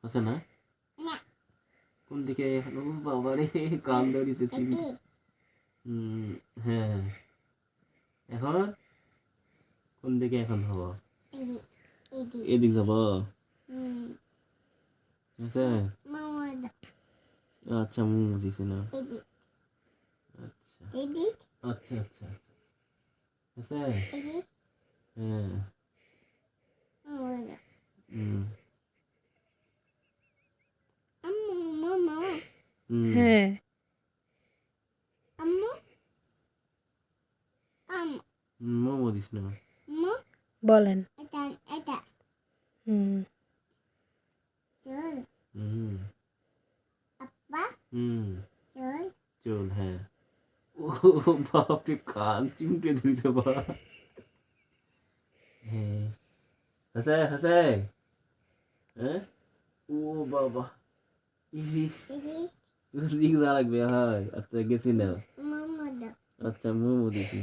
আছে না? না কোন দিকে এখন? ও বাবা রে, কান ধরেছে চিবি। এদি হ্যাঁ। এখন কোন দিকে এখন হবো? এদি এদি এদিক যাব? হুম আছে? মামা আচ্ছা, মুমু দিছি না। এদি আচ্ছা এদি আচ্ছা আচ্ছা আচ্ছা। আছে? এদি হ্যাঁ। মামা হুম আম্মু মামা হুম হ্যাঁ আম্মু আম্মু মুমু দিস না। আম্মু বলেন। এটা হুম চল হুম আব্বা হুম চল চল। হ্যাঁ। ও বাপরে, কান চিমটে ধরেছে বা। হ্যাঁ। হাসে হাসে। হ্যাঁ। ও বাবা, ইস, এদি দিক যা লাগবে। হয় আচ্ছা, গেছি না। মামা আচ্ছা, মুমু দিছি।